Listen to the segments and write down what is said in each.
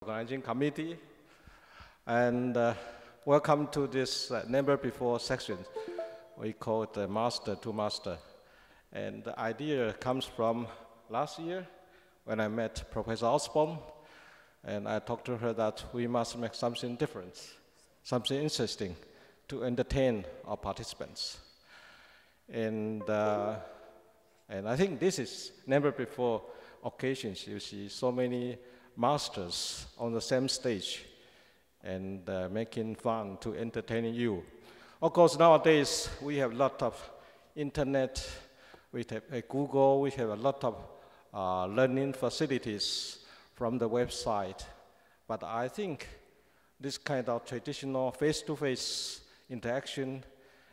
organizing committee, and welcome to this never before section. We call it the Master to Master. And the idea comes from last year when I met Professor Osborne, and I talked to her that we must make something different, something interesting to entertain our participants. And I think this is never before occasions. You see so many masters on the same stage and making fun to entertain you. Of course, nowadays we have a lot of internet, we have Google, we have a lot of learning facilities from the website. But I think this kind of traditional face-to-face interaction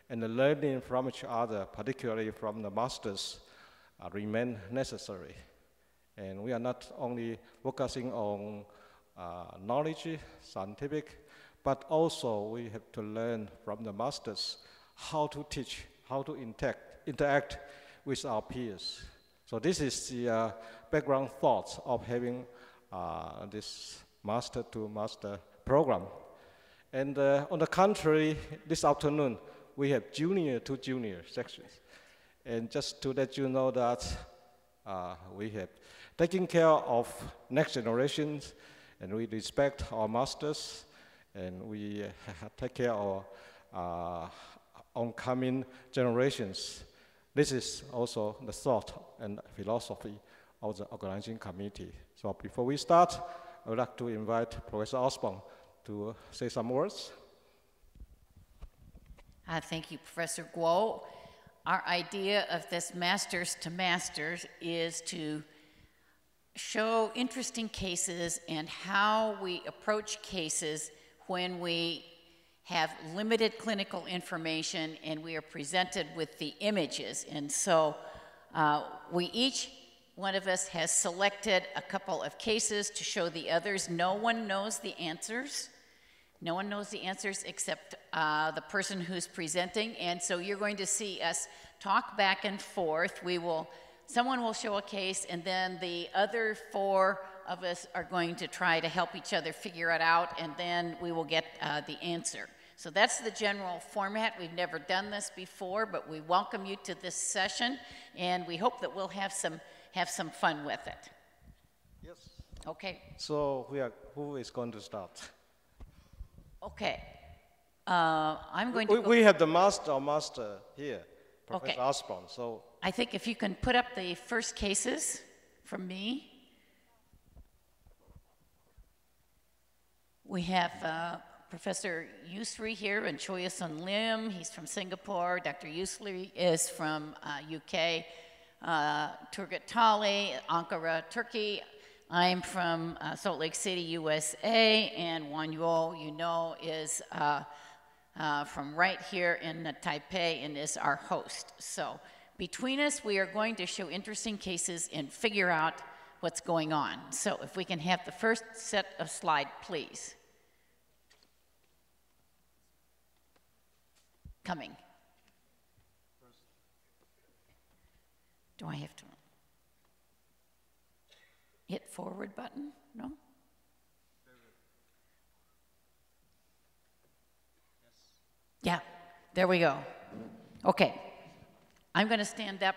and the learning from each other, particularly from the masters, remain necessary. And we are not only focusing on knowledge, scientific, but also we have to learn from the masters how to teach, how to interact with our peers. So this is the background thoughts of having this master-to-master program. And on the contrary, this afternoon, we have junior to junior sections. And just to let you know that we have taken care of next generations, and we respect our masters, and we take care of oncoming generations. This is also the thought and philosophy of the organizing committee. So before we start, I would like to invite Professor Osborne to say some words. Thank you, Professor Guo. Our idea of this Masters to Masters is to show interesting cases and how we approach cases when we have limited clinical information and we are presented with the images. And so one of us has selected a couple of cases to show the others. No one knows the answers. No one knows the answers except the person who's presenting. And so you're going to see us talk back and forth. Someone will show a case, and then the other four of us are going to try to help each other figure it out, and then we will get the answer. So that's the general format. We've never done this before, but we welcome you to this session, and we hope that we'll have some fun with it. Yes. Okay. So who is going to start? Okay. I'm going to We have the master here, Professor Okay. Osborne. So I think if you can put up the first cases from me. We have Professor Yusri here and Choya Sun Lim. He's from Singapore. Dr. Yusri is from UK. Turgut Tali, Ankara, Turkey. I'm from Salt Lake City, USA. And Wan Yuo, you know, is from right here in Taipei and is our host. So between us, we are going to show interesting cases and figure out what's going on. So if we can have the first set of slides, please. Coming. Do I have to hit forward button? No? Yeah, there we go. Okay. I'm going to stand up.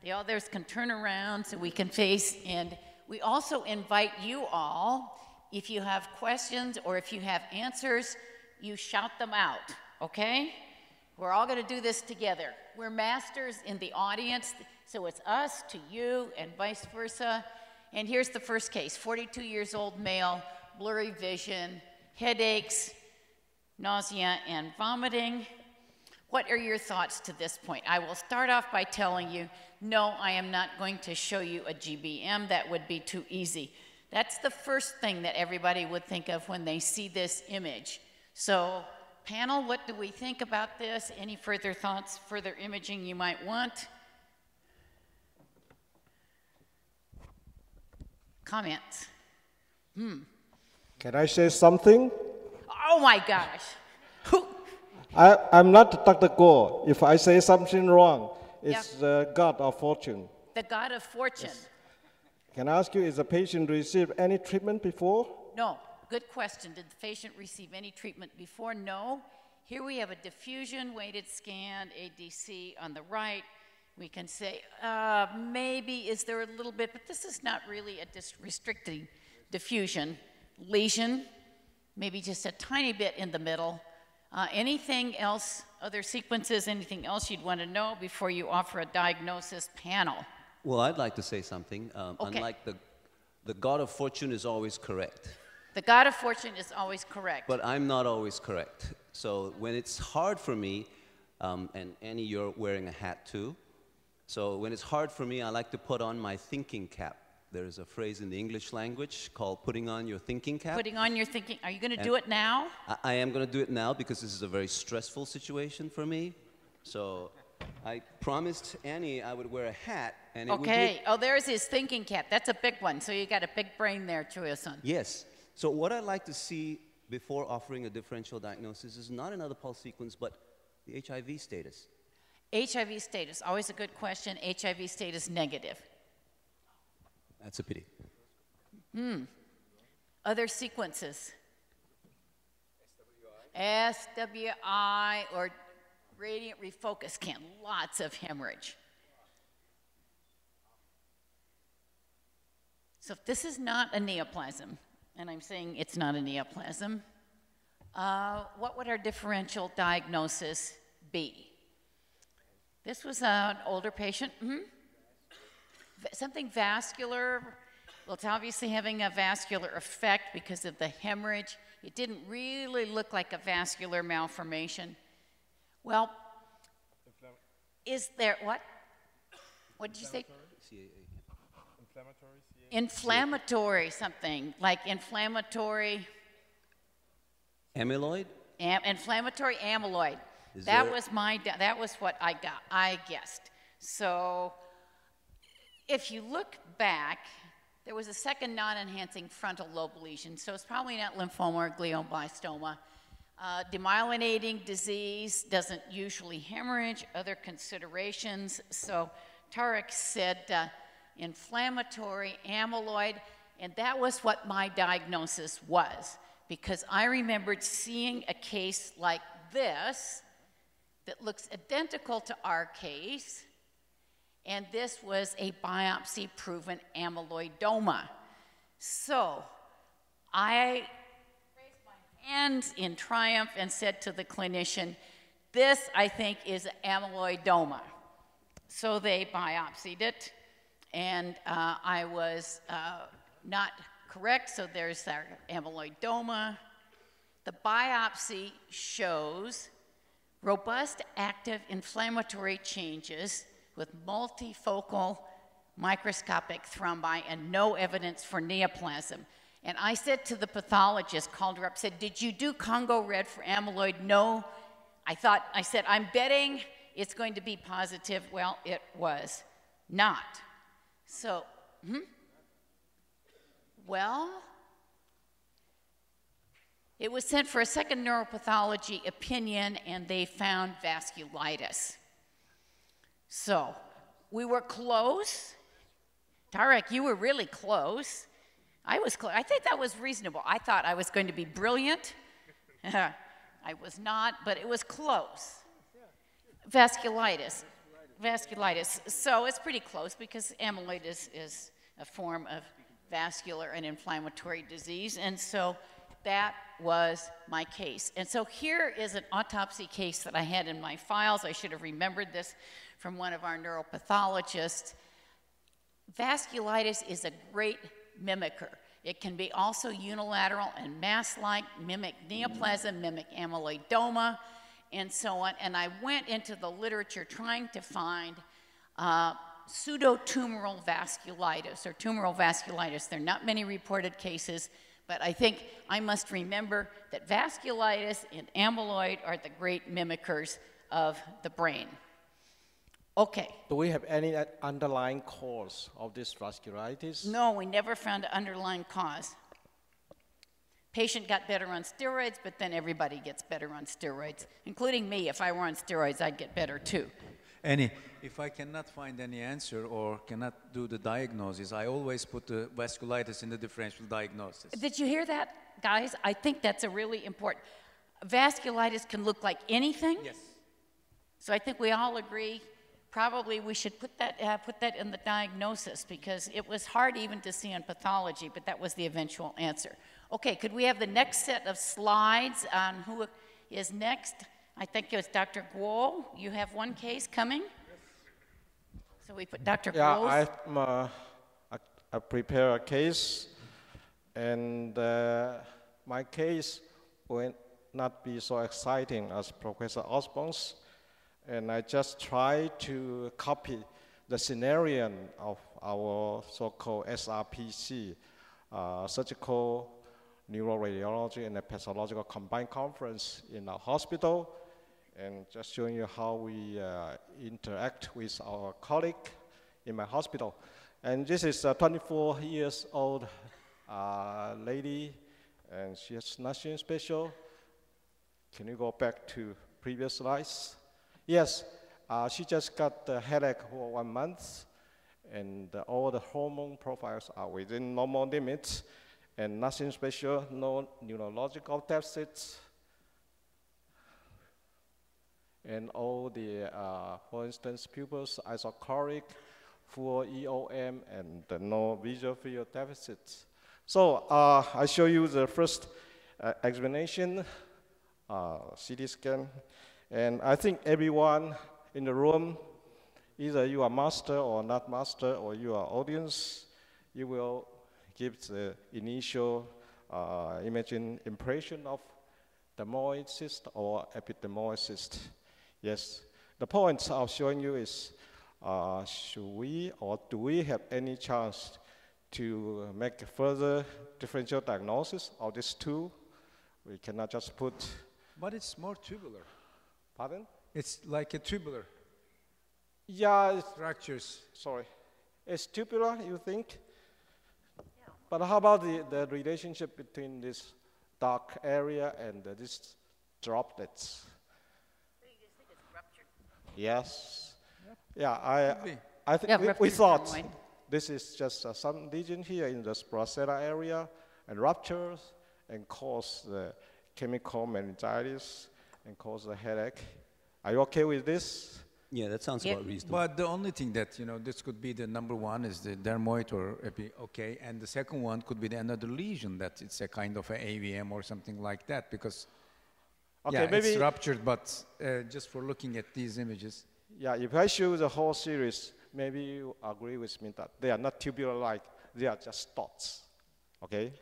The others can turn around so we can face, and we also invite you all, if you have questions or if you have answers, you shout them out, okay? We're all going to do this together. We're masters in the audience, so it's us to you and vice versa. And here's the first case, 42 years old male, blurry vision, headaches, nausea, and vomiting. What are your thoughts to this point? I will start off by telling you, no, I am not going to show you a GBM. That would be too easy. That's the first thing that everybody would think of when they see this image. So, panel, what do we think about this? Any further thoughts, further imaging you might want? Comments? can I say something? Oh my gosh. I'm not Dr. Guo. If I say something wrong, it's the God of fortune. The God of fortune. Yes. Can I ask you, is the patient received any treatment before? No. good question. Did the patient receive any treatment before? No. Here we have a diffusion weighted scan, ADC on the right. We can say, maybe is there a little bit, but this is not really a restricting diffusion lesion, maybe just a tiny bit in the middle. Anything else, other sequences, anything else you'd want to know before you offer a diagnosis panel? Well, I'd like to say something. Okay. Unlike the God of Fortune is always correct. The God of Fortune is always correct. But I'm not always correct. So when it's hard for me, and Annie, you're wearing a hat too. So when it's hard for me, I like to put on my thinking cap. There's a phrase in the English language called putting on your thinking cap. Putting on your thinking, are you going to do it now? I am going to do it now because this is a very stressful situation for me. So I promised Annie I would wear a hat. And it would be Oh, there's his thinking cap. That's a big one. So you got a big brain there, Chuya-san. Yes. So what I'd like to see before offering a differential diagnosis is not another pulse sequence, but the HIV status. HIV status, always a good question. HIV status negative. That's a pity. Other sequences? SWI or radiant refocus scan, lots of hemorrhage. So if this is not a neoplasm, and I'm saying it's not a neoplasm, what would our differential diagnosis be? This was an older patient. Something vascular. Well, it's obviously having a vascular effect because of the hemorrhage. It didn't really look like a vascular malformation. Well, is there, what? What did you say? Inflammatory something, like inflammatory. Amyloid? Inflammatory amyloid. That was what I guessed. So if you look back, there was a second non-enhancing frontal lobe lesion, so it's probably not lymphoma or glioblastoma. Demyelinating disease doesn't usually hemorrhage, other considerations. So Tarek said inflammatory amyloid, and that was what my diagnosis was, because I remembered seeing a case like this that looks identical to our case, and this was a biopsy-proven amyloidoma. So I raised my hands in triumph and said to the clinician, this, I think, is amyloidoma. So they biopsied it, and I was not correct, so there's our amyloidoma. The biopsy shows robust active inflammatory changes with multifocal microscopic thrombi and no evidence for neoplasm. And I said to the pathologist, called her up, said, did you do Congo red for amyloid? No. I said, I'm betting it's going to be positive. Well, it was not. So, well, it was sent for a second neuropathology opinion, and they found vasculitis. So, we were close. Tarek, you were really close. I was close. I think that was reasonable. I thought I was going to be brilliant. I was not, but it was close. Vasculitis. Vasculitis. So it's pretty close because amyloid is a form of vascular and inflammatory disease. And so that was my case. And so here is an autopsy case that I had in my files. I should have remembered this from one of our neuropathologists. Vasculitis is a great mimicker. It can be also unilateral and mass-like, mimic neoplasm, mimic amyloidoma, and so on. And I went into the literature trying to find pseudotumoral vasculitis or tumoral vasculitis. There are not many reported cases, but I think I must remember that vasculitis and amyloid are the great mimickers of the brain. Okay. Do we have any underlying cause of this vasculitis? No, we never found an underlying cause. Patient got better on steroids, but then everybody gets better on steroids, including me. If I were on steroids, I'd get better too. If I cannot find any answer or cannot do the diagnosis, I always put the vasculitis in the differential diagnosis. Did you hear that, guys? I think that's a really important. Vasculitis can look like anything. Yes. So I think we all agree, probably we should put that in the diagnosis because it was hard even to see in pathology, but that was the eventual answer. Okay, could we have the next set of slides on who is next? I think it was Dr. Guo. You have one case coming? So we put Dr. Guo's. Yeah, I prepare a case, and my case will not be so exciting as Professor Osborne's, and I just try to copy the scenario of our so-called SRPC, Surgical Neuroradiology and a Pathological Combined Conference in our hospital, and just showing you how we interact with our colleague in my hospital. And this is a 24 years old lady, and she has nothing special. Can you go back to previous slides? Yes, she just got the headache for 1 month, and all the hormone profiles are within normal limits, and nothing special, no neurological deficits. And all the, for instance, pupils isochloric, full EOM, and no visual field deficits. So I show you the first examination, CT scan, and I think everyone in the room, either you are master or not master, or you are audience, you will give the initial imaging impression of dermoid cyst or epidermoid cyst. Yes, the points I'm showing you is, should we or do we have any chance to make a further differential diagnosis of these two? We cannot just put. But it's more tubular. Pardon? It's like a tubular. Yeah, Structures. sorry. It's tubular, you think? Yeah. But how about the relationship between this dark area and these droplets? So you just think it's ruptured? Yes. Yep. Yeah, I think Yeah, we thought dermoid. this is just some lesion here in the spracella area and ruptures and cause the chemical meningitis and cause the headache. Are you okay with this? Yeah, that sounds Yeah. about reasonable. But the only thing that, this could be the number one is the dermoid or okay, and the second one could be another lesion that it's a kind of a AVM or something like that because Okay, yeah, maybe it's ruptured, but just for looking at these images. yeah, if I show the whole series, maybe you agree with me that they are not tubular-like, they are just dots. Okay?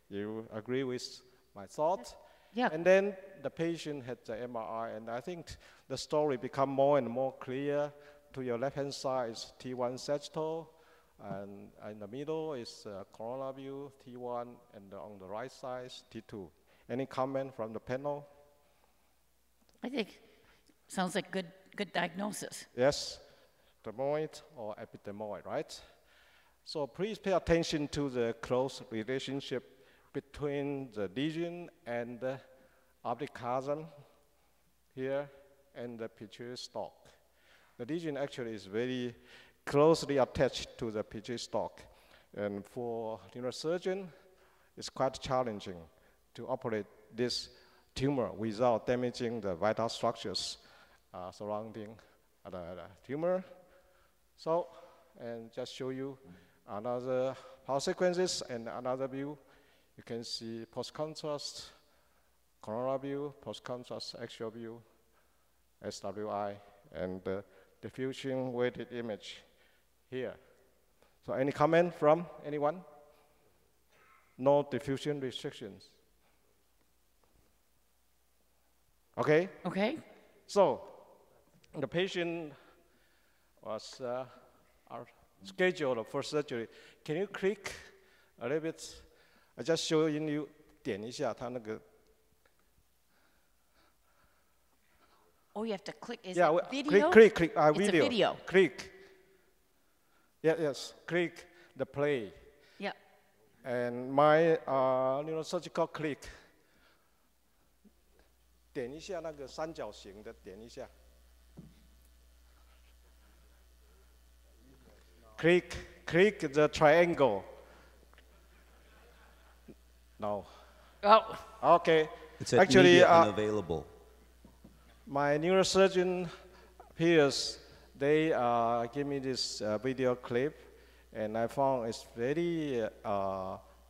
You agree with my thought? Yeah. And then the patient had the MRI, and I think the story become more and more clear. To your left-hand side is T1 sagittal, and in the middle is coronal view, T1, and on the right side is T2. Any comment from the panel? I think sounds like good diagnosis. Yes, dermoid or epidermoid, right? So please pay attention to the close relationship between the lesion and the oblique chasm here and the pituitary stalk. The lesion actually is very closely attached to the pituitary stalk. And for neurosurgeon, it's quite challenging to operate this tumor without damaging the vital structures surrounding the tumor. So, and just show you another power sequences and another view. You can see post-contrast coronal view, post-contrast axial view, SWI, and the diffusion weighted image here. So any comment from anyone? No diffusion restrictions. Okay? Okay? So the patient was scheduled for surgery. Can you click a little bit? I just show you 点一下它那个 Oh, you have to click. Is yeah, it video? click It's video. a video. Click. Yeah, yes, click the play. Yeah. And my neurosurgical click. 点一下那个三角形的点一下。click the triangle. No. Oh, Okay. It said Actually, media unavailable. my neurosurgeon peers, they give me this video clip, and I found it's very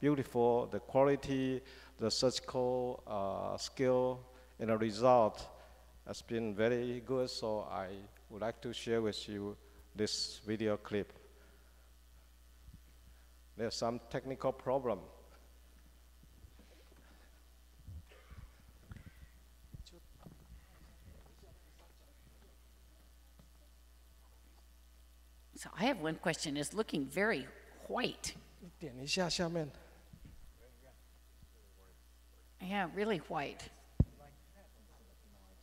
beautiful. The quality, the surgical skill, and the result has been very good. So I would like to share with you this video clip. There's some technical problem. so I have one question. It's looking very white. 点一下下面。 Yeah, really white.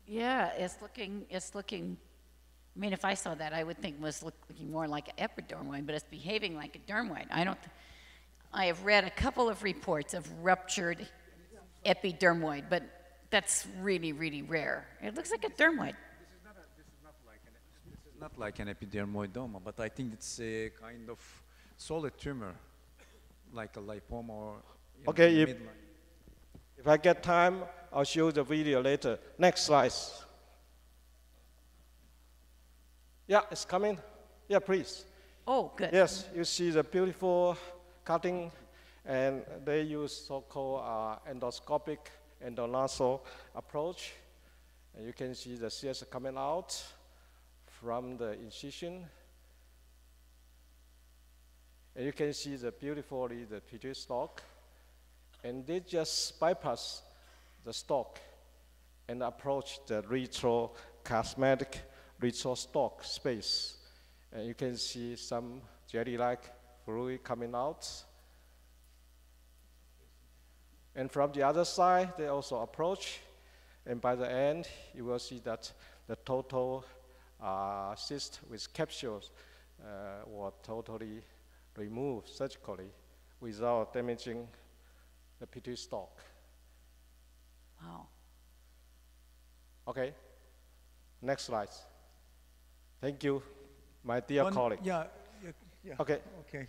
Yeah, it's looking, I mean, if I saw that, I would think it was looking more like an epidermoid, but it's behaving like a dermoid. I have read a couple of reports of ruptured epidermoid, but that's really, really rare. It looks like a dermoid. This is not like an epidermoidoma, but I think it's a kind of solid tumor, like a lipoma or Okay, midline. if I get time, I'll show the video later. Next slide. Yeah, it's coming. Yeah, please. Oh, good. Yes, you see the beautiful cutting, and they use so-called endoscopic endonasal approach. And you can see the CS coming out from the incision. And you can see the beautifully the pituitary stalk. And they just bypass the stalk and approach the retrochiasmatic retrostalk space. And you can see some jelly-like fluid coming out. And from the other side, they also approach. And by the end, you will see that the total cyst with capsules were totally removed surgically without damaging the pituitary stalk. Wow. Okay, next slide. Thank you, my dear colleague. Yeah. Okay. Okay.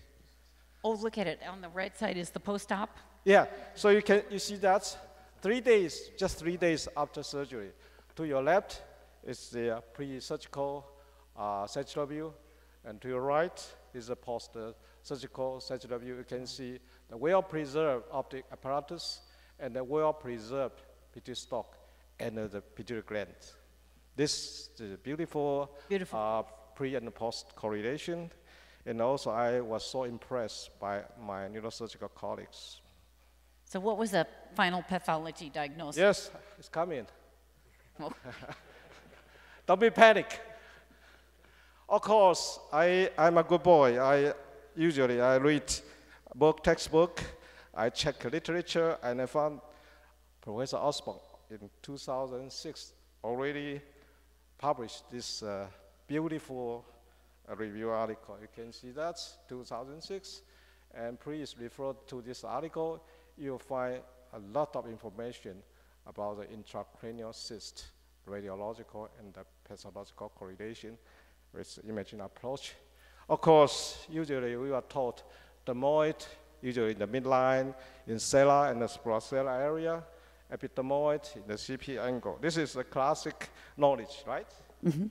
Oh, look at it. On the right side is the post-op. Yeah, so you see that 3 days, just 3 days after surgery. To your left is the pre-surgical sagittal view, and to your right is the post-surgical sagittal view. You can see the well-preserved optic apparatus and the well-preserved pituitary stalk and the pituitary gland. This is a beautiful, pre and post correlation, and also I was so impressed by my neurosurgical colleagues. So what was the final pathology diagnosis? Yes, it's coming. Oh. Don't be panic. Of course, I'm a good boy. I usually read textbook, I check literature, and I found Professor Osborne in 2006 already published this beautiful review article. You can see that, 2006. And please refer to this article. You'll find a lot of information about the intracranial cyst, radiological and the pathological correlation with imaging approach. Of course, usually we are taught dermoid, usually in the midline, in sella and the splacella area, epidermoid in the CP angle. This is the classic knowledge, right? Mm-hmm.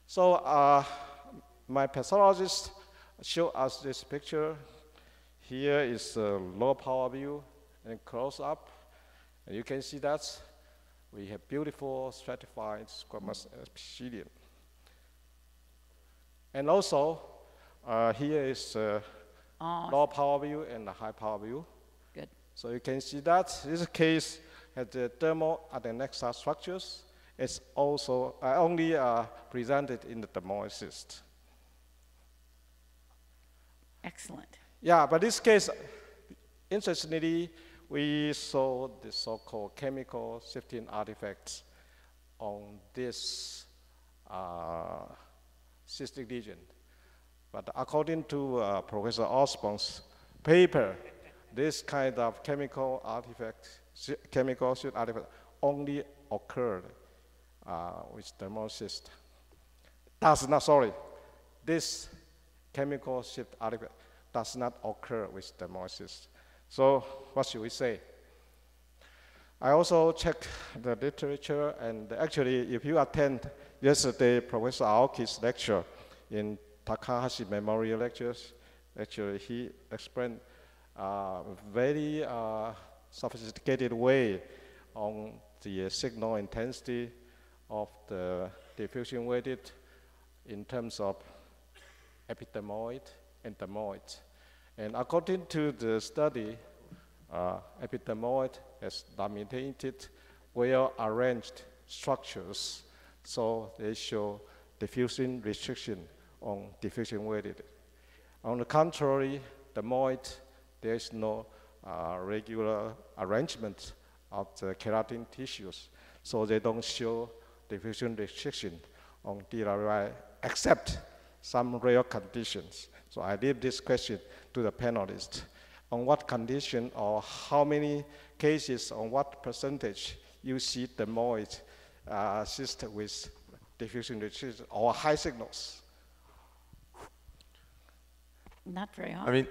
So my pathologist showed us this picture. Here is a low power view and close up. And you can see that we have beautiful stratified squamous epithelium. And also, here is low power view and the high power view. Good. So you can see that this case has the dermal adnexa structures. It's also only presented in the dermoid cyst. Excellent. Yeah, but this case, interestingly, we saw the so-called chemical shifting artifacts on this cystic lesion. But according to Professor Osborne's paper, this kind of chemical shift artifact only occurred with dermal cyst. this chemical shift artifact does not occur with dermolysis. So what should we say? I also checked the literature, and actually, if you attend yesterday Professor Aoki's lecture in Takahashi Memorial Lectures, actually he explained very sophisticated way on the signal intensity of the diffusion weighted in terms of epidermoid and dermoid. And according to the study, epidermoid has laminated, well-arranged structures, so they show diffusion restriction on diffusion weighted. On the contrary, dermoid, there is no regular arrangement of the keratin tissues, so they don't show diffusion restriction on DRI except some rare conditions. So I leave this question to the panelists. On what condition or how many cases, on what percentage you see dermoid cyst with diffusion restriction or high signals? Not very I often. mean,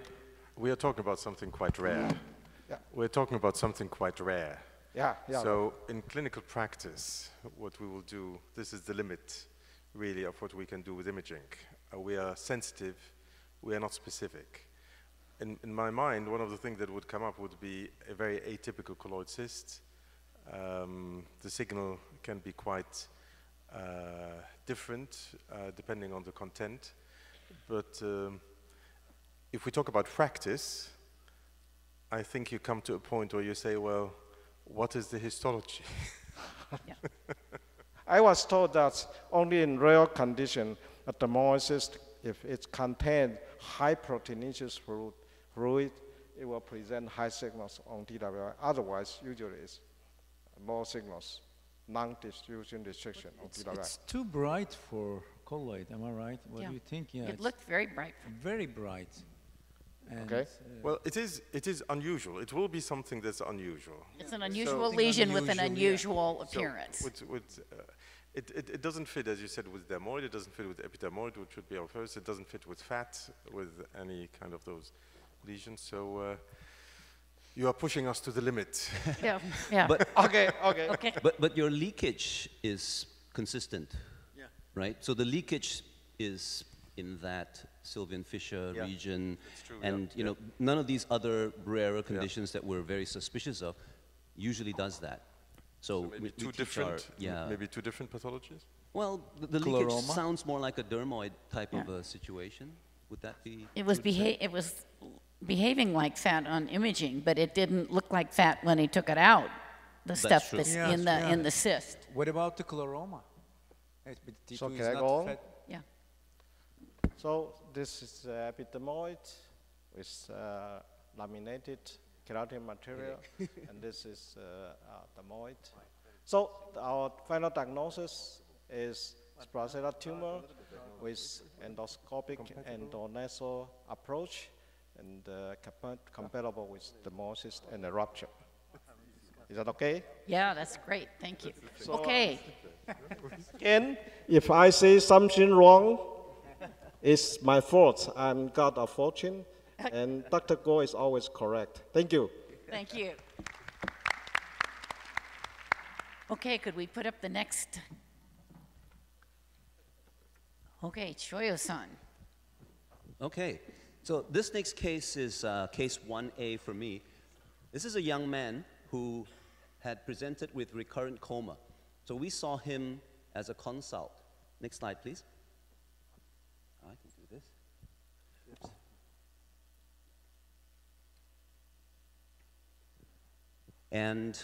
we are talking about something quite rare. Yeah. We're talking about something quite rare. Yeah, yeah. So in clinical practice, what we will do, this is the limit really of what we can do with imaging. We are sensitive, we are not specific. In my mind, one of the things that would come up would be a very atypical colloid cyst. The signal can be quite different depending on the content. But if we talk about practice, I think you come to a point where you say, well, what is the histology? Yeah. I was told that only in rare condition, a dermoid cyst, if it contains high proteinaceous fluid, it will present high signals on DWI. Otherwise, usually it's low signals, non-diffusion restriction on DWI. It's too bright for colloid, am I right? What Yeah. do you think? Yeah, It it's looked very bright. very bright. And, Okay. Well, it is unusual. It will be something that's unusual. It's an unusual Something lesion with an unusual, yeah. unusual appearance. So it doesn't fit, as you said, with dermoid. It doesn't fit with epidermoid, which would be our first. It doesn't fit with fat, with any kind of those lesions. So you are pushing us to the limit. Yeah, yeah. But, Okay. Okay. but your leakage is consistent, right? So the leakage is in that Sylvian Fisher Yeah. region, It's true, and yeah, you know none of these other rarer conditions that we're very suspicious of usually does that. So, Maybe we two teach different, yeah. maybe two different pathologies. Well, the leakage Scleroma? sounds more like a dermoid type of Yeah. a situation. Would that be? It was, true to say? it was behaving like fat on imaging, but it didn't look like fat when he took it out, the stuff true. that's Yes, in yeah. the cyst. what about the scleroma? SBT2 So is can I not go on? fat. Yeah. So this is epidermoid with laminated keratin material, and this is dermoid. So our final diagnosis is sprocellar tumor with endoscopic endonasal approach and compatible with dermosis and a rupture. Is that okay? Yeah, that's great. Thank you. Okay. Again, if I say something wrong, it's my fault. I'm God of fortune, and Dr. Go is always correct. Thank you. Thank you. Okay, could we put up the next? Okay, Choyo-san. Okay, so this next case is case 1A for me. This is a young man who had presented with recurrent coma. So we saw him as a consult. Next slide, please. I can do this. Oops. And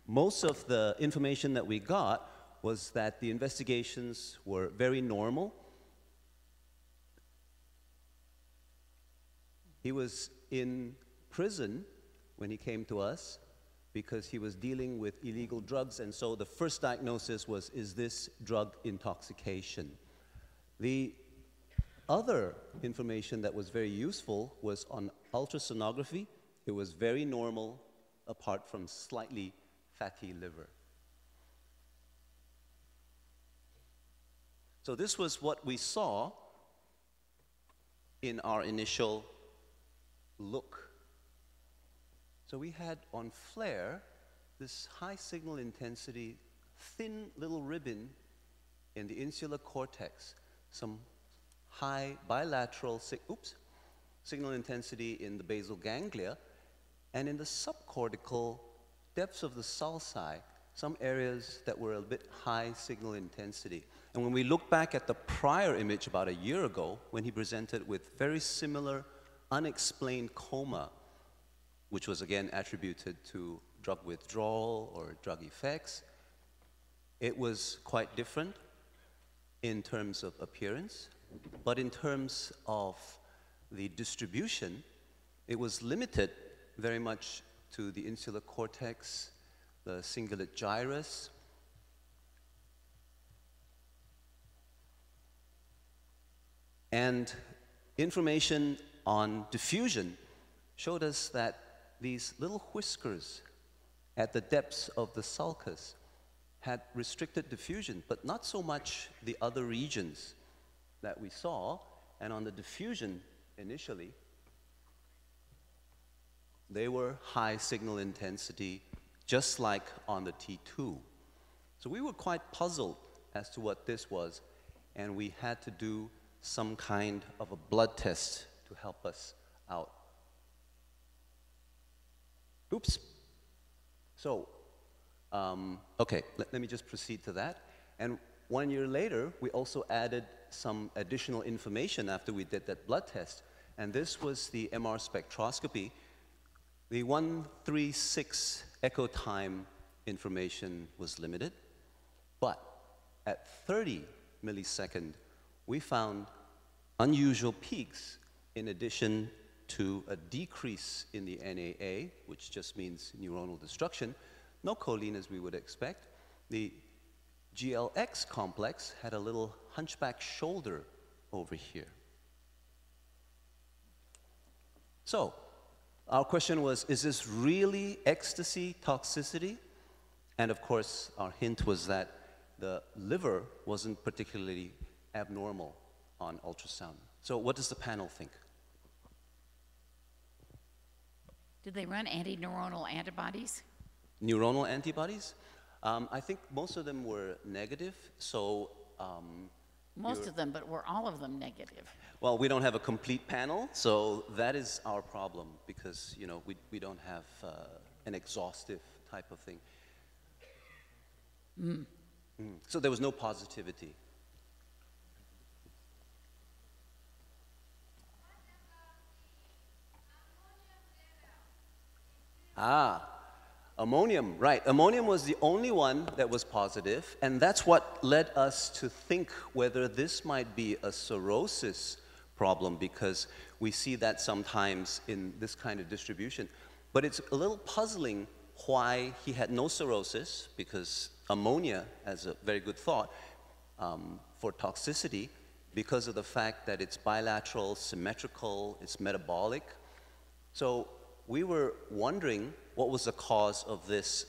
most of the information that we got was that the investigations were very normal. He was in prison when he came to us because he was dealing with illegal drugs, and so the first diagnosis was, is this drug intoxication? The other information that was very useful was on ultrasonography. It was very normal, apart from slightly fatty liver. So this was what we saw in our initial look. So we had on flare this high signal intensity, thin little ribbon in the insular cortex, some high bilateral signal intensity in the basal ganglia, and in the subcortical depths of the sulci, some areas that were a bit high signal intensity. And when we look back at the prior image about a year ago, when he presented with very similar unexplained coma, which was again attributed to drug withdrawal or drug effects, it was quite different in terms of appearance, but in terms of the distribution, it was limited very much to the insular cortex, the cingulate gyrus, and information on diffusion showed us that these little whiskers at the depths of the sulcus had restricted diffusion, but not so much the other regions that we saw. And on the diffusion initially, they were high signal intensity, just like on the T2. So we were quite puzzled as to what this was, and we had to do some kind of a blood test to help us out. Oops. So, okay, let me just proceed to that. And 1 year later, we also added some additional information after we did that blood test. And this was the MR spectroscopy. The 136 echo time information was limited, but at 30 millisecond, we found unusual peaks in addition to a decrease in the NAA, which just means neuronal destruction, no choline as we would expect. The GLX complex had a little hunchback shoulder over here. So, our question was, is this really ecstasy toxicity? And of course, our hint was that the liver wasn't particularly abnormal on ultrasound. So what does the panel think? Did they run anti-neuronal antibodies? Neuronal antibodies? I think most of them were negative, so... Most of them, but were all of them negative? Well, we don't have a complete panel, so that is our problem, because, you know, we don't have an exhaustive type of thing. So there was no positivity. Ammonium, right. Ammonium was the only one that was positive, and that's what led us to think whether this might be a cirrhosis problem, because we see that sometimes in this kind of distribution. But it's a little puzzling why he had no cirrhosis, because ammonia has a very good thought for toxicity, because of the fact that it's bilateral, symmetrical, it's metabolic. So we were wondering what was the cause of this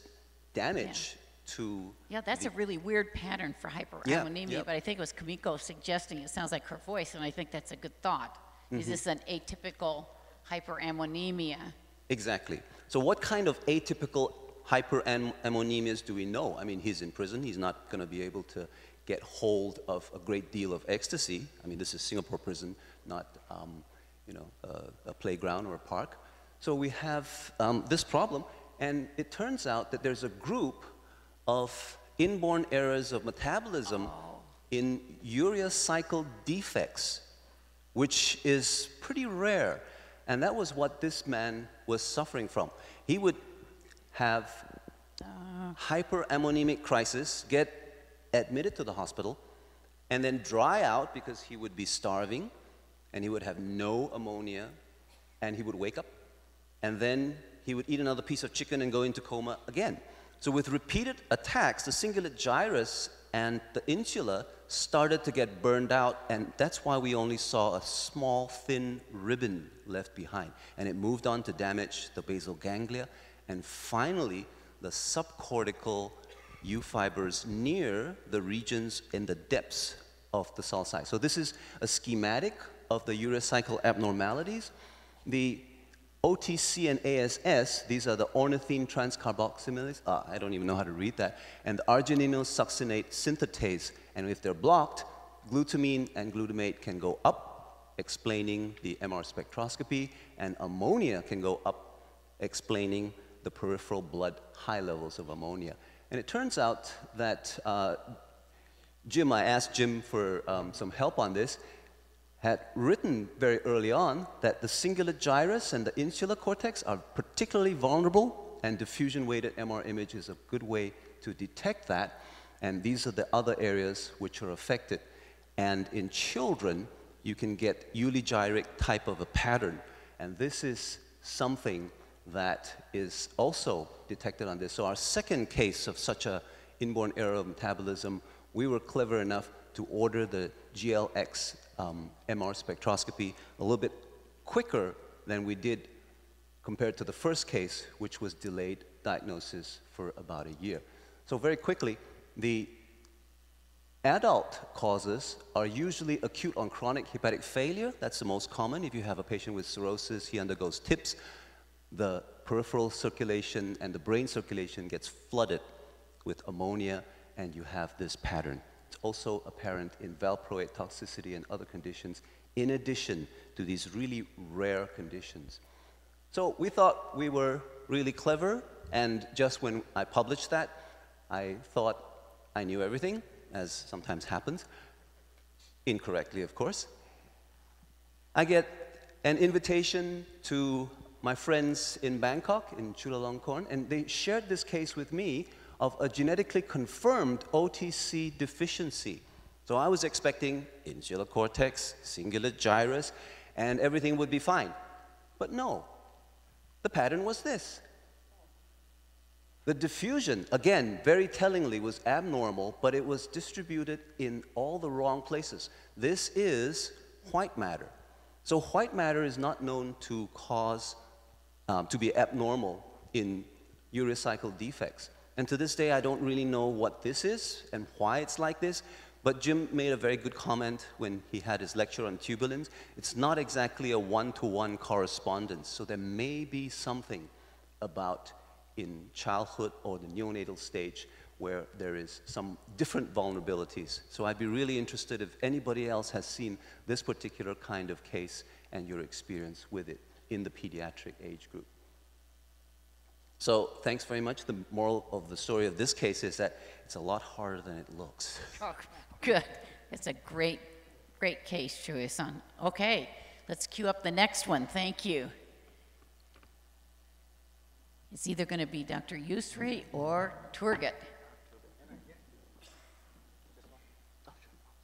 damage to... Yeah, that's a really weird pattern for hyperammonemia, but I think it was Kamiko suggesting, it sounds like her voice, and I think that's a good thought. Is this an atypical hyperammonemia? Exactly. So what kind of atypical hyperammonemias do we know? I mean, he's in prison, he's not going to be able to get hold of a great deal of ecstasy. I mean, this is Singapore prison, not you know, a playground or a park. So we have this problem, and it turns out that there's a group of inborn errors of metabolism in urea cycle defects, which is pretty rare. And that was what this man was suffering from. He would have hyperammonemic crisis, get admitted to the hospital, and then dry out because he would be starving, and he would have no ammonia, and he would wake up, and then he would eat another piece of chicken and go into coma again. So with repeated attacks, the cingulate gyrus and the insula started to get burned out, and that's why we only saw a small, thin ribbon left behind. And it moved on to damage the basal ganglia, and finally, the subcortical U fibers near the regions in the depths of the sulci. So this is a schematic of the urecycle abnormalities. The OTC and ASS, these are the ornithine transcarboxylase, I don't even know how to read that, and the argininosuccinate synthetase. And if they're blocked, glutamine and glutamate can go up, explaining the MR spectroscopy, and ammonia can go up, explaining the peripheral blood high levels of ammonia. And it turns out that Jim, I asked Jim for some help on this, had written very early on that the cingulate gyrus and the insular cortex are particularly vulnerable, and diffusion-weighted MR image is a good way to detect that. And these are the other areas which are affected. And in children, you can get eulogyric type of a pattern. And this is something that is also detected on this. So our second case of such a inborn error of metabolism, we were clever enough to order the GLX MR spectroscopy a little bit quicker than we did compared to the first case, which was delayed diagnosis for about a year. So very quickly, the adult causes are usually acute on chronic hepatic failure. That's the most common. If you have a patient with cirrhosis, he undergoes TIPS. The peripheral circulation and the brain circulation gets flooded with ammonia, and you have this pattern. It's also apparent in valproate toxicity and other conditions, in addition to these really rare conditions. So we thought we were really clever, and just when I published that, I thought I knew everything, as sometimes happens, incorrectly, of course. I get an invitation to my friends in Bangkok, in Chulalongkorn, and they shared this case with me of a genetically confirmed OTC deficiency. So I was expecting insular cortex, cingulate gyrus, and everything would be fine. But no, the pattern was this. The diffusion, again, very tellingly, was abnormal, but it was distributed in all the wrong places. This is white matter. So white matter is not known to cause, to be abnormal in urecycle defects. And to this day, I don't really know what this is and why it's like this, but Jim made a very good comment when he had his lecture on tubulins. It's not exactly a one-to-one correspondence, so there may be something about in childhood or the neonatal stage where there is some different vulnerabilities. So I'd be really interested if anybody else has seen this particular kind of case and your experience with it in the pediatric age group. So thanks very much. The moral of the story of this case is that it's a lot harder than it looks. Oh, good. It's a great, great case, Shuya-san. Okay, let's cue up the next one. Thank you. It's either going to be Dr. Yusri or Turgut.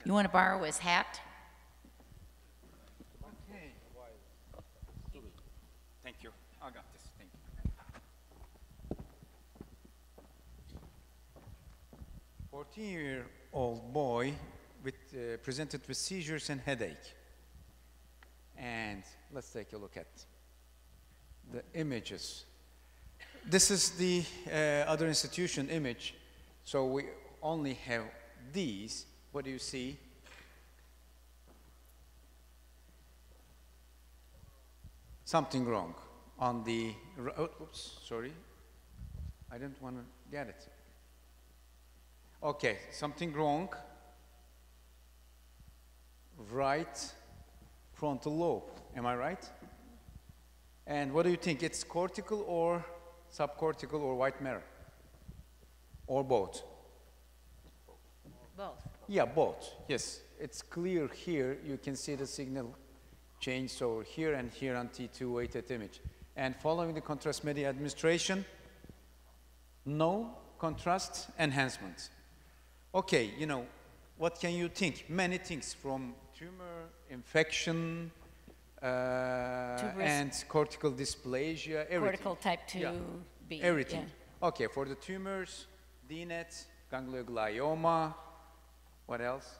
You want to borrow his hat? Okay. Thank you. I got this. Thank you. 14-year-old boy presented with seizures and headache. And let's take a look at the images. This is the other institution image. So we only have these. What do you see? Something wrong on the, oops, sorry. I didn't want to get it. Okay, something wrong. Right frontal lobe, am I right? And what do you think? It's cortical or subcortical or white matter? Or both? Both. Yeah, both. Yes, it's clear here. You can see the signal change over here and here on T2 weighted image. And following the contrast media administration, no contrast enhancement. Okay, you know, what can you think? Many things from tumor, infection, and cortical dysplasia, everything. Cortical type 2B. Everything. Yeah. Okay, for the tumors, DNET, ganglioglioma, what else?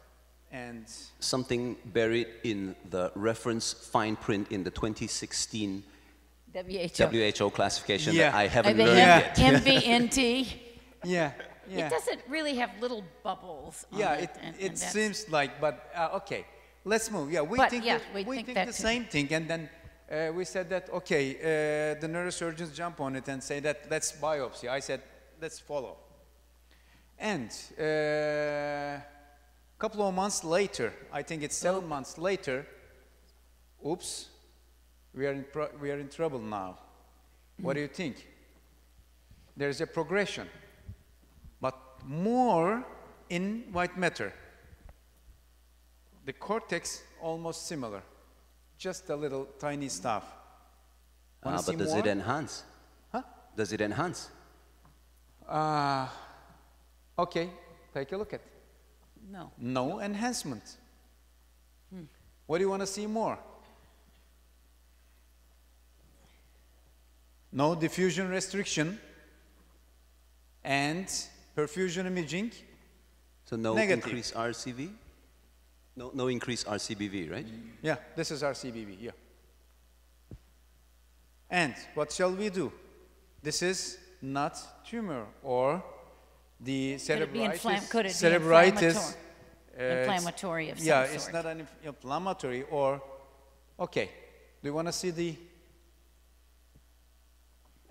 And something buried in the reference fine print in the 2016 WHO classification that I haven't learned yet. MVNT. Yeah. It doesn't really have little bubbles on Yeah, it. it seems like, but okay. let's move. Yeah, But, think, yeah, we we think think that the too. same thing, and then we said that, okay, the neurosurgeons jump on it and say that let's biopsy. I said, let's follow. And couple of months later, I think it's 7 months later, oops, we are in trouble now. What do you think? There's a progression, but more in white matter. The cortex almost similar, just a little tiny stuff. Wanna see But does more? it enhance? Huh? Does it enhance? Okay, take a look at. No. No enhancement. What do you want to see more? No diffusion restriction and perfusion imaging. So no Negative. increased RCV? No increased RCBV, right? Yeah, this is our CBV, yeah. And what shall we do? This is not tumor or the Could it be cerebritis. could it be cerebritis. inflammatory of some Yeah, sort? it's not an inflammatory or, okay. Do you want to see the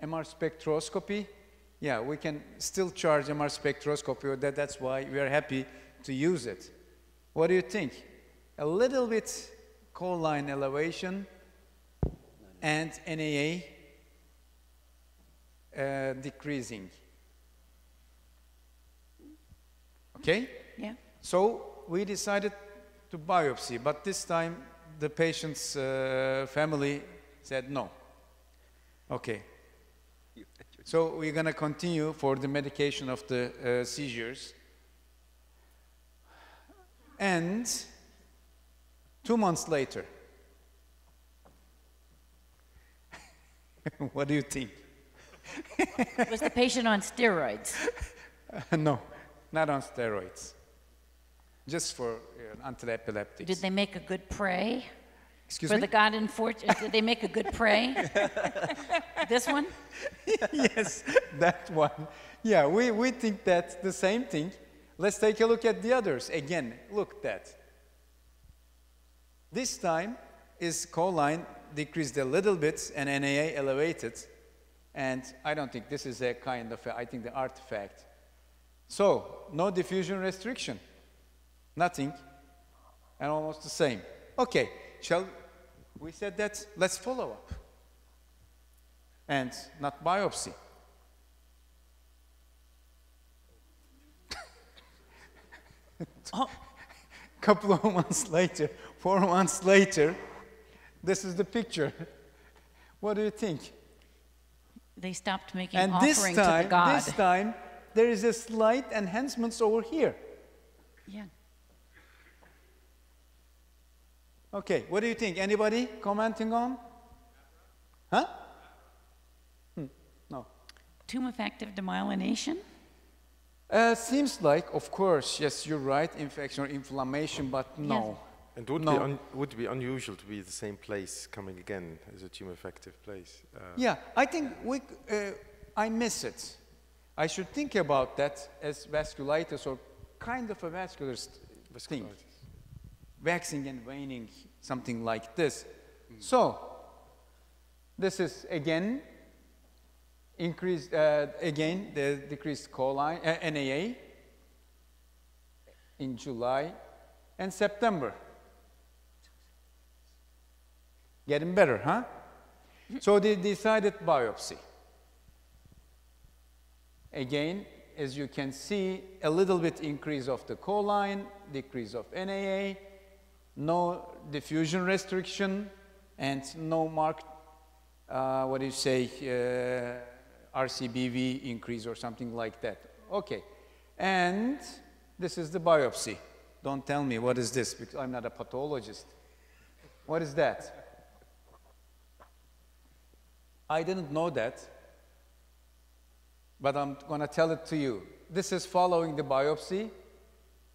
MR spectroscopy? Yeah, we can still charge MR spectroscopy. That's why we are happy to use it. What do you think? A little bit choline elevation and NAA decreasing. Okay? Yeah. So we decided to biopsy, but this time the patient's family said no. Okay. So we're going to continue for the medication of the seizures. And 2 months later, what do you think? Was the patient on steroids? No, not on steroids. Just for anti-epileptics. Did they make a good prey? Excuse For me? the God in fortune, did they make a good prey? This one? Yes, that one. Yeah, we think that's the same thing. Let's take a look at the others. Again, look that. This time is choline decreased a little bit and NAA elevated. And I don't think this is a kind of, I think the artifact. So, no diffusion restriction. Nothing. And almost the same. Okay, we said that, let's follow up. And not biopsy. Oh, Couple of months later, 4 months later, this is the picture. What do you think? they stopped making And offering to the God. this time, there is a slight enhancements over here. Yeah. Okay, what do you think? Anybody commenting on? Huh? No. Tumefactive demyelination? Seems like, of course, yes, you're right, infection or inflammation, but no. And would No. would be unusual to be the same place coming again as a tumor-effective place. Yeah, I think I miss it. I should think about that as vasculitis or kind of a vascular thing. Vasculitis. Waxing and waning, something like this. So, this is again increased, again the decreased choline, NAA in July and September. Getting better, huh? So they decided biopsy. Again, as you can see, a little bit increase of the choline, decrease of NAA, no diffusion restriction, and no marked, RCBV increase or something like that. Okay, and this is the biopsy. Don't tell me what is this, because I'm not a pathologist. What is that? I didn't know that, but I'm going to tell it to you. This is following the biopsy.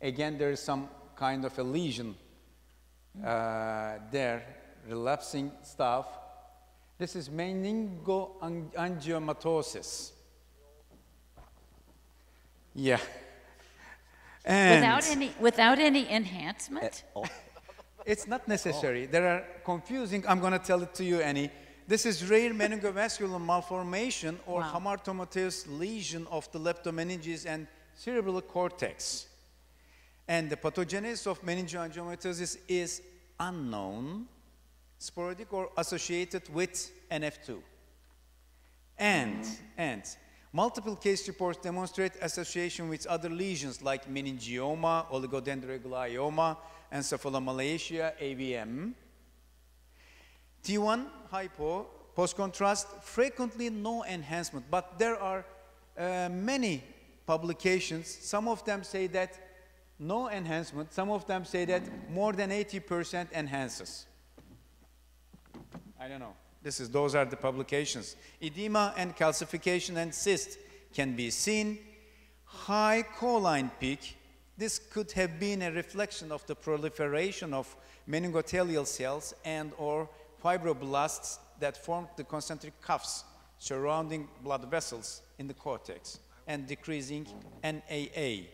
Again, there is some kind of a lesion there, relapsing stuff. This is meningoangiomatosis. Yeah. And Without any enhancement? It's not necessary. There are confusing, I'm going to tell it to you, Annie. This is rare meningovascular malformation or Wow. hamartomatous lesion of the leptomeninges and cerebral cortex. And the pathogenesis of meningoangiomatosis is unknown, sporadic or associated with NF2. And multiple case reports demonstrate association with other lesions like meningioma, oligodendroglioma, encephalomalacia, AVM. T1 hypo, post-contrast, frequently no enhancement, but there are many publications. Some of them say that no enhancement, some of them say that more than 80% enhances. I don't know. Those are the publications. Edema and calcification and cyst can be seen. High choline peak. This could have been a reflection of the proliferation of meningothelial cells and or fibroblasts that formed the concentric cuffs surrounding blood vessels in the cortex and decreasing NAA.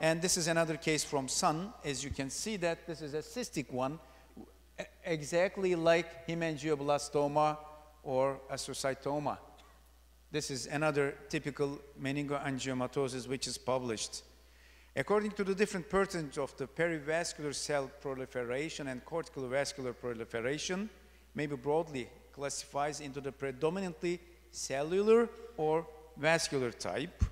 And this is another case from Sun. As you can see that this is a cystic one, exactly like hemangioblastoma or astrocytoma. This is another typical meningoangiomatosis which is published. According to the different percentage of the perivascular cell proliferation and cortical vascular proliferation, may be broadly classifies into the predominantly cellular or vascular type,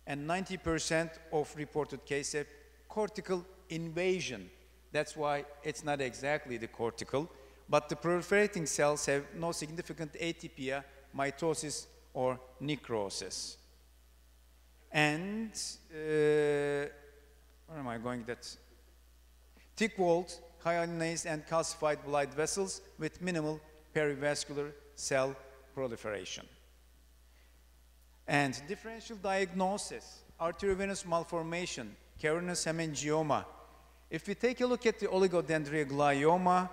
and 90% of reported cases have cortical invasion. That's why it's not exactly the cortical, but the proliferating cells have no significant atypia, mitosis, or necrosis. And, where am I going? That's thick-walled, hyalinase, and calcified blood vessels with minimal perivascular cell proliferation. And differential diagnosis, arteriovenous malformation, cavernous hemangioma. If we take a look at the oligodendroglioma,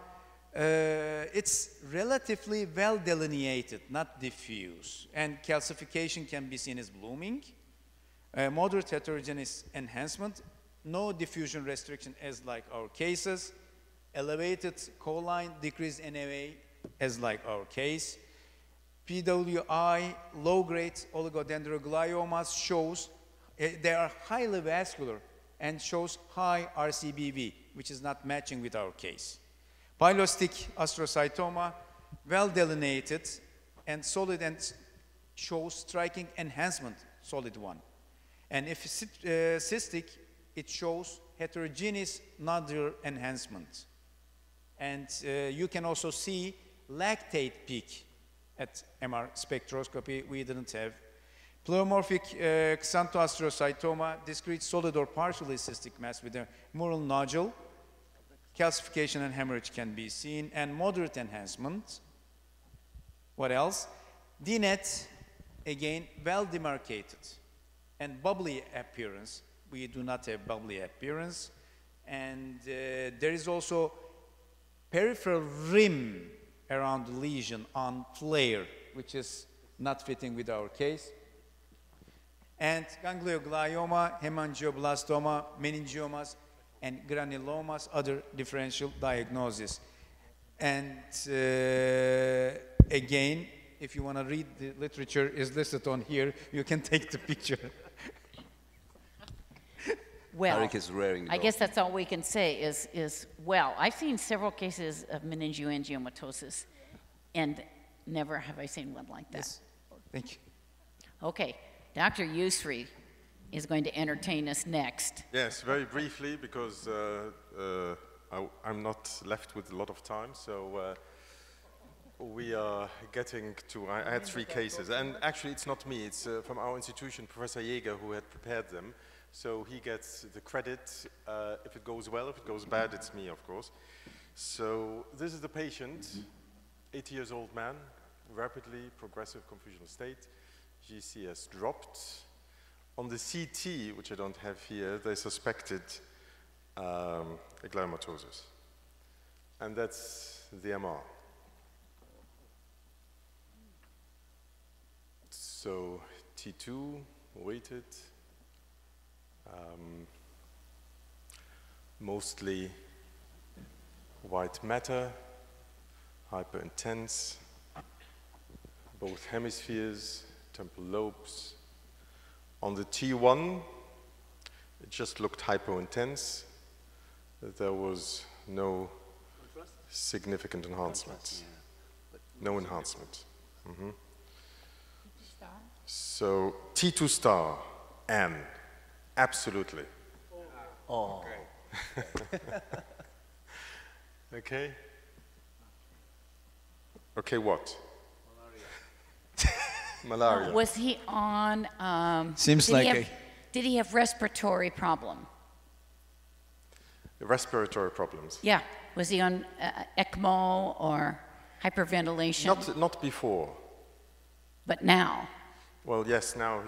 it's relatively well delineated, not diffuse, and calcification can be seen as blooming, moderate heterogeneous enhancement, no diffusion restriction as like our cases, elevated choline, decreased NAA as like our case. PWI, low-grade oligodendrogliomas shows they are highly vascular and shows high RCBV, which is not matching with our case. Pilostic astrocytoma, well delineated and solid and shows striking enhancement, solid one. And if cystic, it shows heterogeneous nodular enhancement. And you can also see lactate peak at MR spectroscopy. We didn't have. Pleomorphic xanthoastrocytoma, discrete solid or partially cystic mass with a mural nodule. Calcification and hemorrhage can be seen, and moderate enhancement. What else? DNET, again, well demarcated. And bubbly appearance. We do not have bubbly appearance. And there is also peripheral rim around the lesion on flare, which is not fitting with our case. And ganglioglioma, hemangioblastoma, meningiomas, and granulomas, other differential diagnoses. And again, if you want to read the literature is listed on here, you can take the picture. Well, Eric is raring to I go. guess that's all we can say is well, I've seen several cases of meningoangiomatosis, and never have I seen one like that. Yes. Thank you. Okay, Dr. Yusri is going to entertain us next. Yes, very briefly, because I'm not left with a lot of time, so we are getting to, I had 3 cases, and actually it's not me, it's from our institution, Professor Jäger, who had prepared them, so he gets the credit. If it goes well, if it goes bad, it's me, of course. So this is the patient, 80 years old man, rapidly progressive confusional state, GCS dropped. On the CT, which I don't have here, they suspected a gliomatosis. And that's the MR. So T2, waited. Mostly white matter, hyperintense, both hemispheres, temporal lobes. On the T1, it just looked hypointense. There was no significant enhancement. No enhancement. Mm-hmm. So T2 star, N, absolutely. Oh. Okay. Okay, what? Malaria. Was he on? Seems did like he have, a- Did he have respiratory problem? Respiratory problems. Yeah. Was he on ECMO or hyperventilation? Not before. But now. Well, yes, now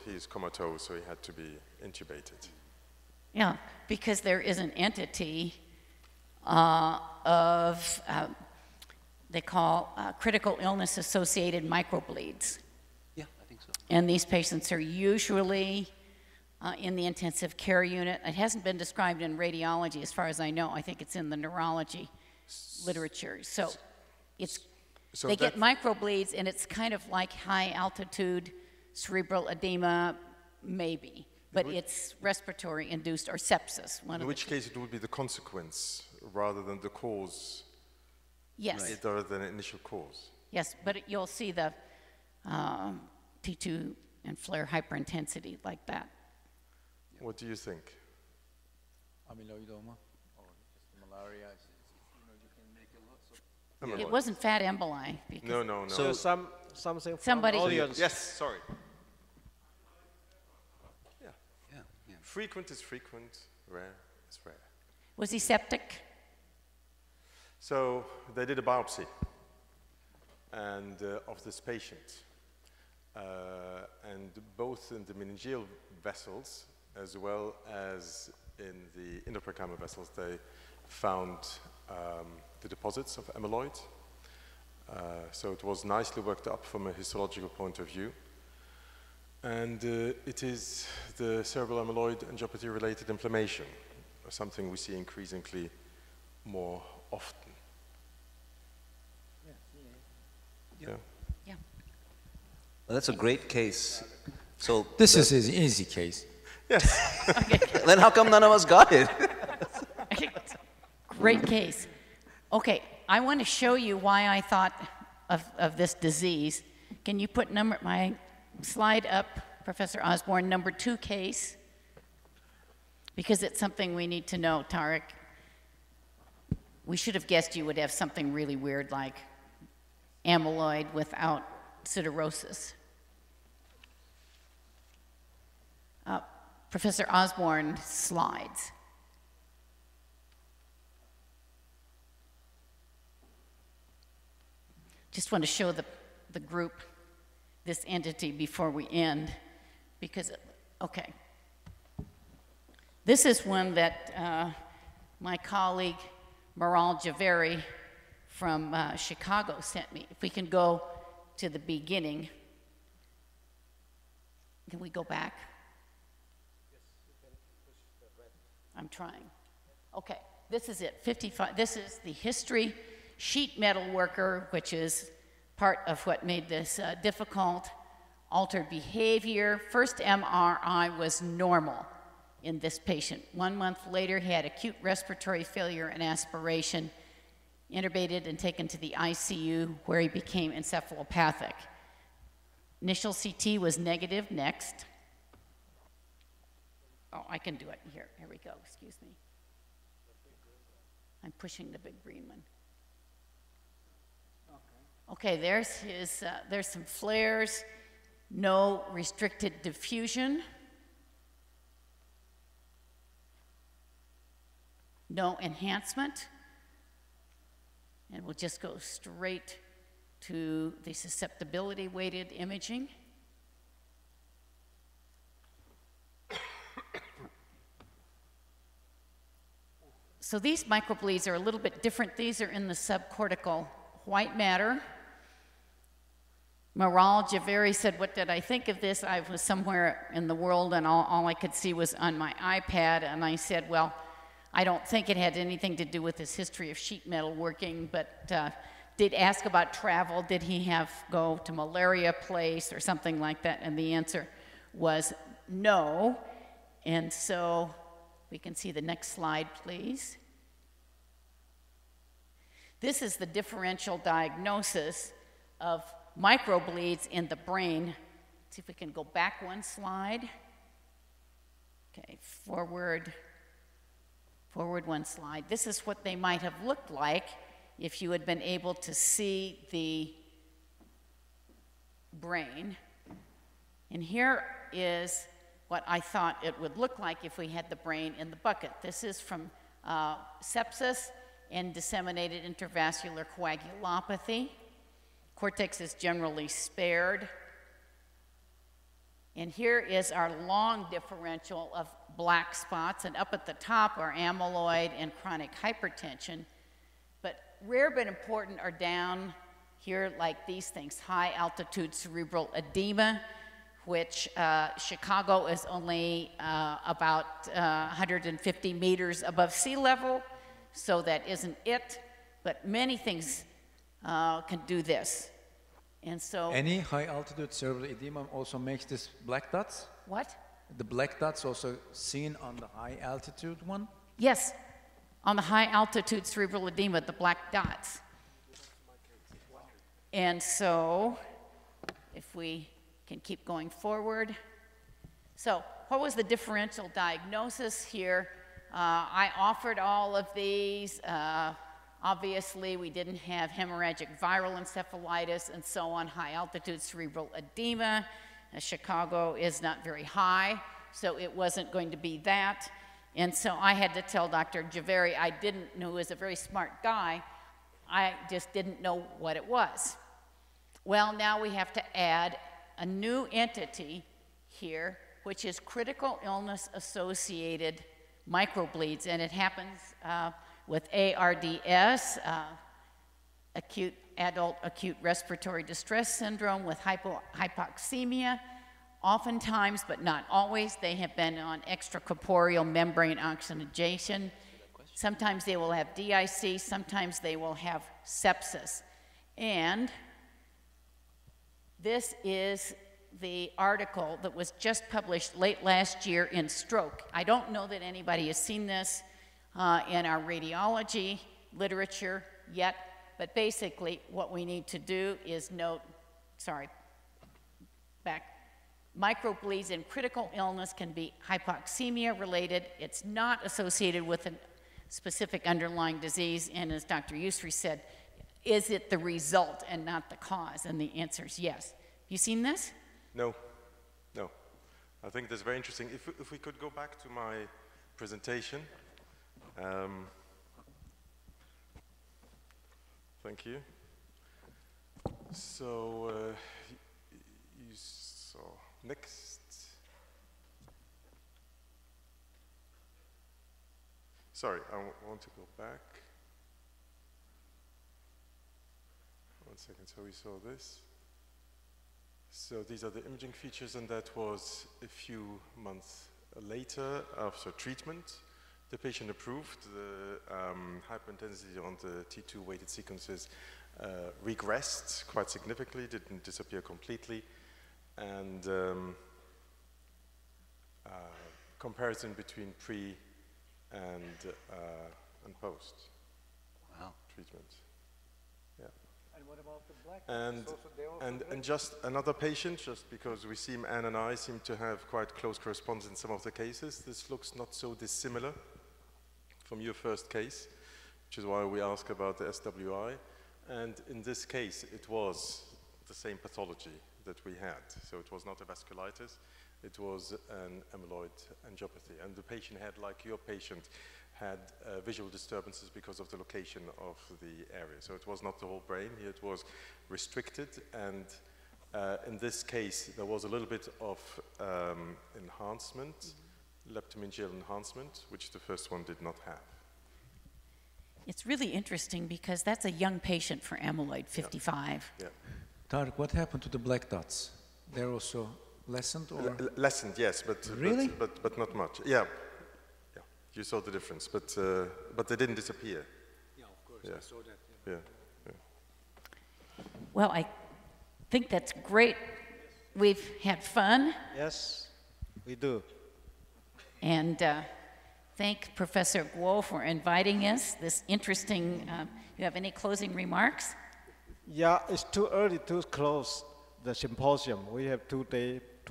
he's comatose, so he had to be intubated. Yeah, because there is an entity they call critical illness associated microbleeds. Yeah, I think so. And these patients are usually in the intensive care unit. It hasn't been described in radiology as far as I know. I think it's in the neurology literature. So it's So they get microbleeds, and it's kind of like high altitude cerebral edema, maybe. But it's respiratory induced or sepsis. In which case it would be the consequence rather than the cause, Yes. rather than an initial cause. Yes, but you'll see the T2 and flare hyperintensity like that. What do you think? Amyloidoma or just malaria. You can make a lot of Amyloid. It wasn't fat emboli. Because No. So- Something from Somebody- audience. Yes, sorry. Yeah. Yeah. Frequent is frequent, rare is rare. Was he septic? So they did a biopsy and of this patient. And both in the meningeal vessels as well as in the intraparenchymal vessels, they found the deposits of amyloid. So it was nicely worked up from a histological point of view. And it is the cerebral amyloid angiopathy related inflammation, something we see increasingly more often. Yeah. Yeah. Well, that's a great case. So This is an easy case. then how come none of us got it? Great case. Okay, I want to show you why I thought of this disease. Can you put my slide up, Professor Osborne, number 2 case? Because it's something we need to know, Tarek. We should have guessed you would have something really weird like amyloid without siderosis. Professor Osborne slides. Just want to show the group this entity before we end, because, okay. This is one that my colleague Maral Javeri from Chicago sent me. If we can go to the beginning. Can we go back? Yes, you can push the red. I'm trying. Okay, this is it, 55. This is the history sheet metal worker, which is part of what made this difficult. Altered behavior. First MRI was normal in this patient. 1 month later, he had acute respiratory failure and aspiration, intubated and taken to the ICU, where he became encephalopathic. Initial CT was negative. Next. Oh, I can do it. Here we go. Excuse me. I'm pushing the big green one. Okay, there's his, there's some flares, no restricted diffusion, no enhancement, and we'll just go straight to the susceptibility weighted imaging. So these microbleeds are a little bit different. These are in the subcortical white matter. Maral Javeri said, what did I think of this? I was somewhere in the world and all I could see was on my iPad, and I said, well, I don't think it had anything to do with his history of sheet metal working, but did ask about travel. Did he go to malaria place or something like that? And the answer was no. And so we can see the next slide, please. This is the differential diagnosis of microbleeds in the brain. Let's see if we can go back one slide. Okay, forward one slide. This is what they might have looked like if you had been able to see the brain. And here is what I thought it would look like if we had the brain in the bucket. This is from sepsis and disseminated intravascular coagulopathy. Cortex is generally spared. And here is our long differential of black spots, and up at the top are amyloid and chronic hypertension. But rare but important are down here like these things: high altitude cerebral edema, which Chicago is only about 150 meters above sea level, so that isn't it, but many things can do this. And so any high altitude cerebral edema also makes this black dots? What? The black dots also seen on the high altitude one? Yes, on the high altitude cerebral edema, the black dots. And so if we can keep going forward. So what was the differential diagnosis here? I offered all of these. Obviously, we didn't have hemorrhagic viral encephalitis and so on, high altitude cerebral edema. Chicago is not very high, so it wasn't going to be that. And so I had to tell Dr. Javeri, I didn't know, he was a very smart guy, I just didn't know what it was. Well, now we have to add a new entity here, which is critical illness associated microbleeds, and it happens with ARDS, adult acute respiratory distress syndrome with hypoxemia. Oftentimes, but not always, they have been on extracorporeal membrane oxygenation. Sometimes they will have DIC, sometimes they will have sepsis. And this is the article that was just published late last year in Stroke. I don't know that anybody has seen this in our radiology literature yet, but basically what we need to do is note, microbleeds in critical illness can be hypoxemia related. It's not associated with a specific underlying disease, and as Dr. Yusri said, is it the result and not the cause? And the answer is yes. You seen this? No, no. I think that's very interesting. If we could go back to my presentation. Thank you. So, you saw, next. Sorry, I want to go back. One second, so we saw this. So these are the imaging features, and that was a few months later after treatment. The patient improved. The hyperintensity on the T2 weighted sequences regressed quite significantly, didn't disappear completely. And comparison between pre and post treatment. Yeah. And what about the black? And just another patient, just because we seem, Anne and I seem to have quite close correspondence in some of the cases. This looks not so dissimilar from your first case, which is why we ask about the SWI. And in this case, it was the same pathology that we had. So it was not a vasculitis, it was an amyloid angiopathy. And the patient had, like your patient, had visual disturbances because of the location of the area. So it was not the whole brain, here it was restricted, and in this case there was a little bit of enhancement, leptomeningeal enhancement, which the first one did not have. It's really interesting because that's a young patient for amyloid, 55. Yeah. Tarek, what happened to the black dots? They're also lessened, or? Lessened, yes, but really? But not much. Yeah. You saw the difference, but they didn't disappear. Yeah, of course, Yeah. I saw that. Yeah. Well, I think that's great. We've had fun, Yes, we do. and thank Professor Guo for inviting us. This interesting, you have any closing remarks? Yeah, it's too early to close the symposium. We have 2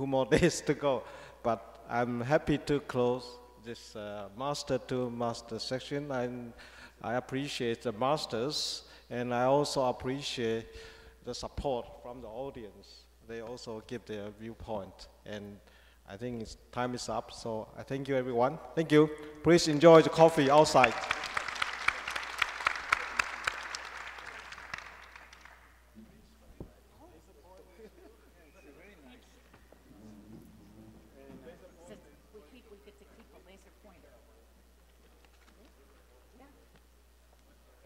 more days to go, but I'm happy to close this Master to Master section, and I appreciate the masters, and I also appreciate the support from the audience. They also give their viewpoint, and I think time is up, so I thank you everyone. Thank you. Please enjoy the coffee outside. We get to keep a laser pointer. Yeah.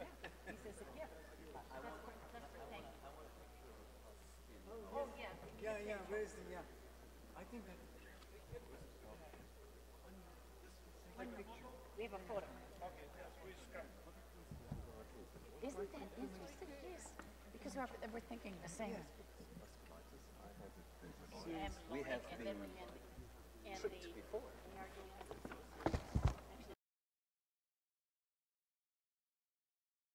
Yeah. He says a gift. That's for thank you. Oh, yeah. Yeah, where is the, yeah. I think that. We have a photo. Isn't that interesting? Yes. Because we're thinking the same. And then we had tripped before.